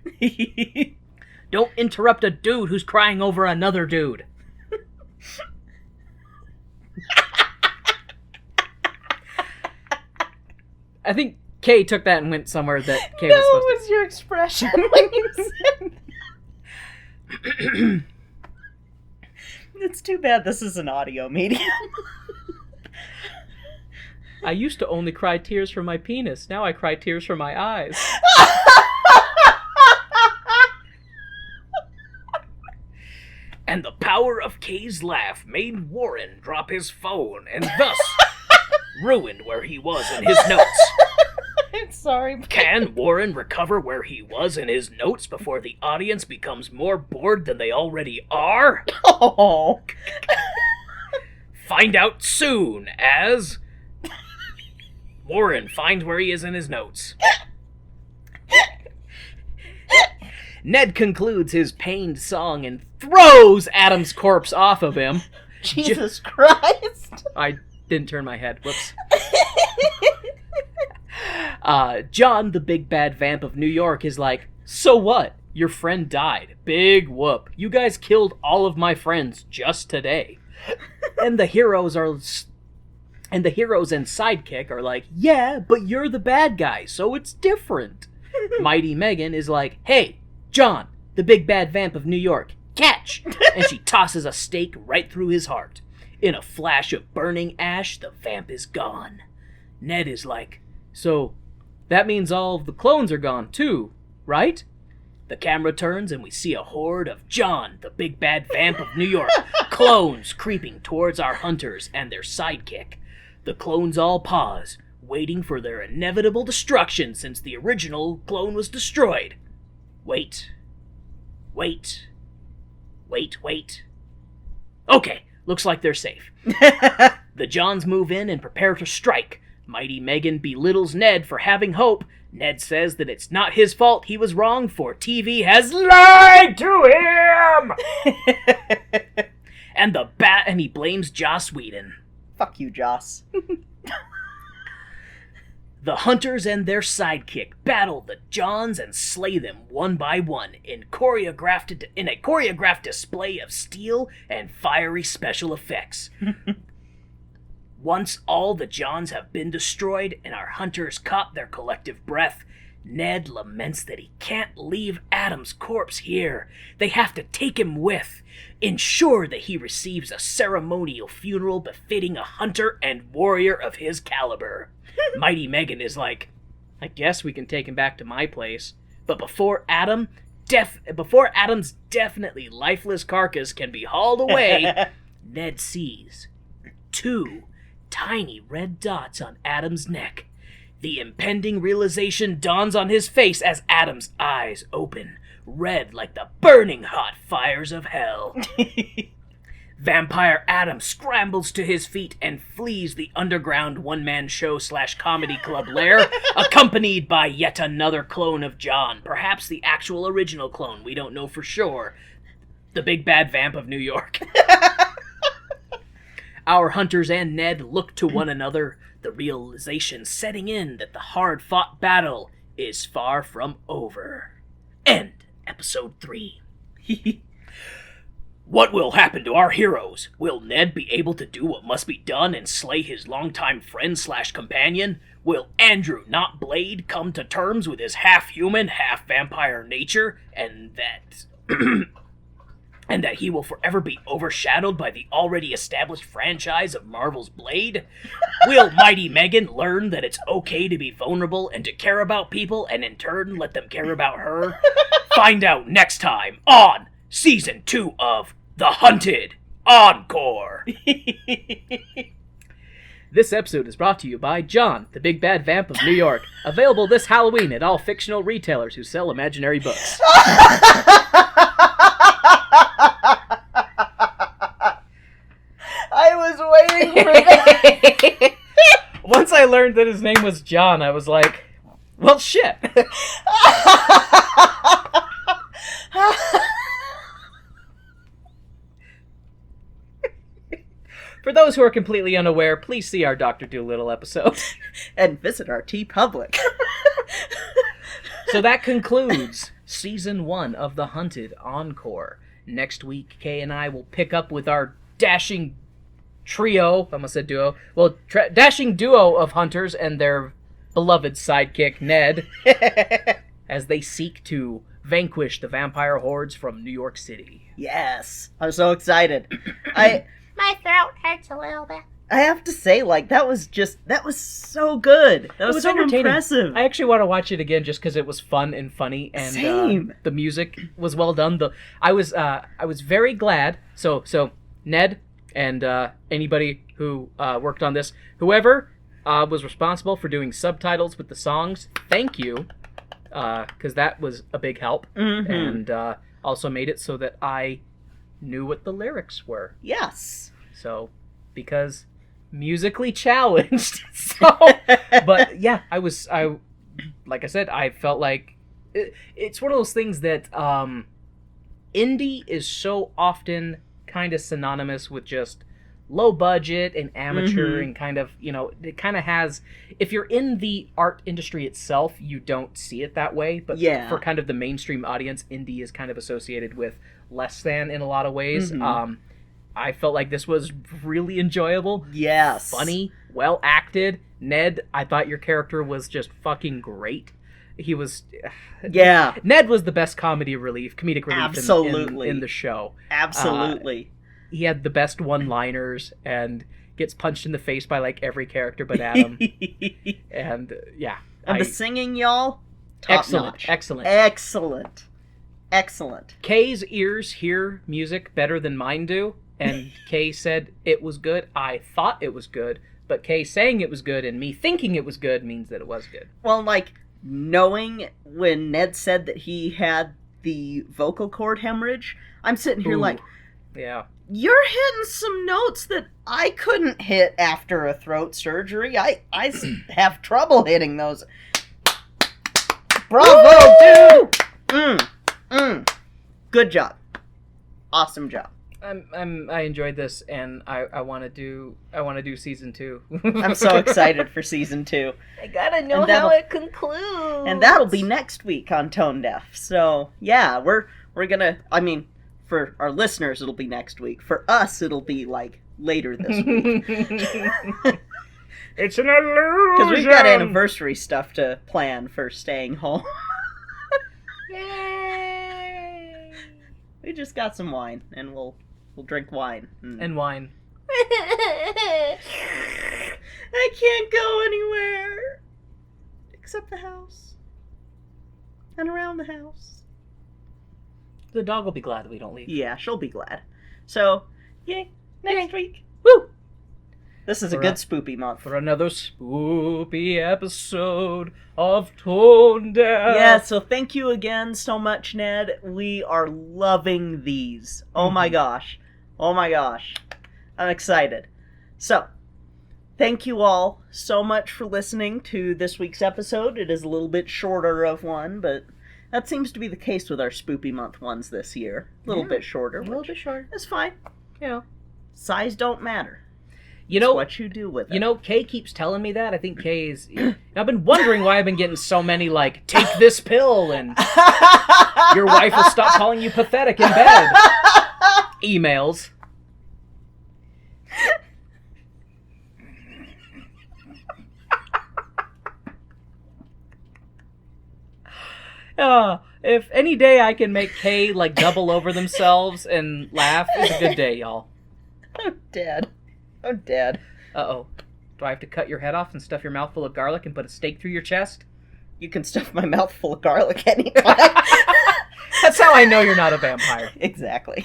Don't interrupt a dude who's crying over another dude. I think Kay took that and went somewhere that Kay was supposed to. What was your expression when you said that? It's too bad this is an audio medium. I used to only cry tears from my penis. Now I cry tears from my eyes. And the power of Kay's laugh made Warren drop his phone and thus ruined where he was in his notes. I'm sorry. Can Warren recover where he was in his notes before the audience becomes more bored than they already are? Oh. Find out soon as Warren finds where he is in his notes. Ned concludes his pained song and throws Adam's corpse off of him. Jesus Christ. I didn't turn my head. Whoops. John, the big bad vamp of New York, is like, so what? Your friend died. Big whoop. You guys killed all of my friends just today. And the heroes and sidekick are like, yeah, but you're the bad guy, so it's different. Mighty Megan is like, hey, John, the big bad vamp of New York, catch! And she tosses a stake right through his heart. In a flash of burning ash, the vamp is gone. Ned is like, so that means all of the clones are gone too, right? The camera turns and we see a horde of John, the big bad vamp of New York, clones creeping towards our hunters and their sidekick. The clones all pause, waiting for their inevitable destruction since the original clone was destroyed. Wait. Okay, looks like they're safe. The Johns move in and prepare to strike. Mighty Megan belittles Ned for having hope. Ned says that it's not his fault, he was wrong, for TV has lied to him! And he blames Joss Whedon. Fuck you, Joss. The hunters and their sidekick battle the Johns and slay them one by one in a choreographed display of steel and fiery special effects. Once all the Johns have been destroyed and our hunters caught their collective breath, Ned laments that he can't leave Adam's corpse here. They have to take him with, ensure that he receives a ceremonial funeral befitting a hunter and warrior of his caliber. Mighty Megan is like, I guess we can take him back to my place. But before Adam's definitely lifeless carcass can be hauled away, Ned sees 2 tiny red dots on Adam's neck. The impending realization dawns on his face as Adam's eyes open, red like the burning hot fires of hell. Vampire Adam scrambles to his feet and flees the underground one-man show / comedy club lair, accompanied by yet another clone of John, perhaps the actual original clone, we don't know for sure. The big bad vamp of New York. Our hunters and Ned look to one another, the realization setting in that the hard-fought battle is far from over. End Episode 3. What will happen to our heroes? Will Ned be able to do what must be done and slay his longtime friend / companion? Will Andrew, not Blade, come to terms with his half-human, half-vampire nature, and that he will forever be overshadowed by the already established franchise of Marvel's Blade? Will Mighty Megan learn that it's okay to be vulnerable and to care about people, and in turn let them care about her? Find out next time on Season 2 of The Hunted Encore. This episode is brought to you by John, the big bad vamp of New York. Available this Halloween at all fictional retailers who sell imaginary books. I was waiting for that. Once I learned that his name was John, I was like, well, shit. For those who are completely unaware, please see our Dr. Dolittle episode. And visit our TeePublic. So that concludes Season 1 of The Hunted Encore. Next week, Kay and I will pick up with our dashing trio, I almost said duo, well, dashing duo of hunters and their beloved sidekick, Ned, as they seek to vanquish the vampire hordes from New York City. Yes. I'm so excited. My throat hurts a little bit. I have to say, like, that was so good. That was so entertaining. impressive. I actually want to watch it again just because it was fun and funny, and Same. The music was well done. I was very glad. So Ned and anybody who worked on this, whoever was responsible for doing subtitles with the songs, thank you, because that was a big help, and also made it so that I knew what the lyrics were. Yes. So, because musically challenged. So, but yeah, I like I said, I felt like it's one of those things that indie is so often kind of synonymous with just low budget and amateur and kind of, it kind of has, if you're in the art industry itself, you don't see it that way, but for kind of the mainstream audience, indie is kind of associated with less than in a lot of ways. I felt like this was really enjoyable. Yes. Funny, well acted. Ned, I thought your character was just fucking great. He was... Yeah. Ned was the best comedic relief Absolutely. in the show. Absolutely. He had the best one-liners and gets punched in the face by like every character but Adam. And yeah. And the singing, y'all, top excellent, notch. Excellent. Kay's ears hear music better than mine do, and Kay said it was good. I thought it was good, but Kay saying it was good and me thinking it was good means that it was good. Well, like, knowing when Ned said that he had the vocal cord hemorrhage, I'm sitting here Ooh. like, Yeah. you're hitting some notes that I couldn't hit after a throat surgery. I have trouble hitting those. Bravo, dude! Good job. Awesome job. I enjoyed this, and I want to do season 2. I'm so excited for season 2. I gotta know And how it concludes. And that'll be next week on Tone Deaf. So, yeah, we're gonna, I mean, for our listeners, it'll be next week. For us, it'll be, like, later this week. It's an illusion! Because we've got anniversary stuff to plan for staying home. Yay! We just got some wine, and we'll drink wine. And wine. I can't go anywhere except the house and around the house. The dog will be glad we don't leave. Yeah, she'll be glad. So, yay, next week. Woo! This is a good spoopy month. For another spoopy episode of Tone Deaf. Yeah, so thank you again so much, Ned. We are loving these. Oh my gosh. Oh my gosh. I'm excited. So, thank you all so much for listening to this week's episode. It is a little bit shorter of one, but that seems to be the case with our spoopy month ones this year. A little bit shorter. A little bit short. It's fine. You know. Size don't matter. You know it's what you do with it. You know, Kay keeps telling me that. I think Kay is... I've been wondering why I've been getting so many, like, take this pill and your wife will stop calling you pathetic in bed emails. If any day I can make Kay, like, double over themselves and laugh, it's a good day, y'all. Oh, Dad. Oh, Dad. Uh-oh. Do I have to cut your head off and stuff your mouth full of garlic and put a stake through your chest? You can stuff my mouth full of garlic anytime. That's how I know you're not a vampire. Exactly.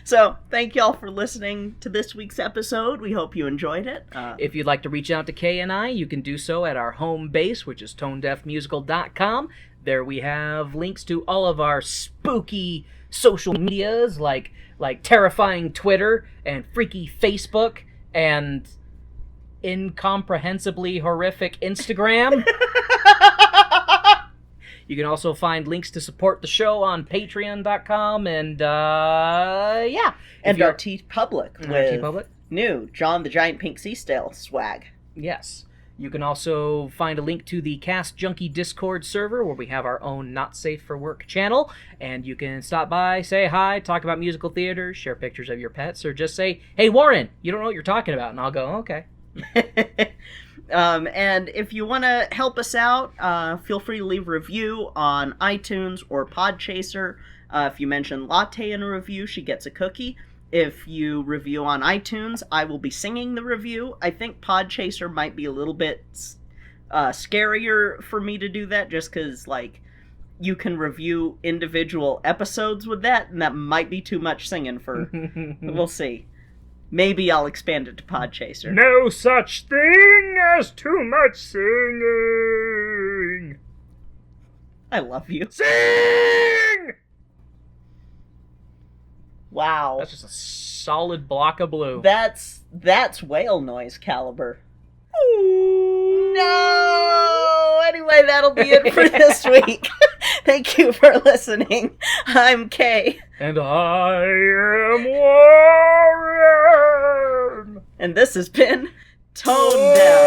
So, thank y'all for listening to this week's episode. We hope you enjoyed it. If you'd like to reach out to Kay and I, you can do so at our home base, which is tonedeafmusical.com. There we have links to all of our spooky social medias, like terrifying Twitter and freaky Facebook and incomprehensibly horrific Instagram. You can also find links to support the show on patreon.com and, yeah. And our TeePublic with TeePublic. new John the Giant Pink Sea Stale swag. Yes. You can also find a link to the Cast Junkie Discord server where we have our own Not Safe for Work channel. And you can stop by, say hi, talk about musical theater, share pictures of your pets, or just say, hey, Warren, you don't know what you're talking about. And I'll go, okay. And if you want to help us out, feel free to leave a review on iTunes or Podchaser. If you mention Latte in a review, she gets a cookie. If you review on iTunes, I will be singing the review. I think Podchaser might be a little bit scarier for me to do that, just because, like, you can review individual episodes with that, and that might be too much singing for... We'll see. Maybe I'll expand it to Podchaser. No such thing as too much singing. I love you. Sing! Wow. That's just a solid block of blue. That's whale noise caliber. No! Anyway, that'll be it for this week. Thank you for listening. I'm Kay. And I am Warren. And this has been Tone Deaf.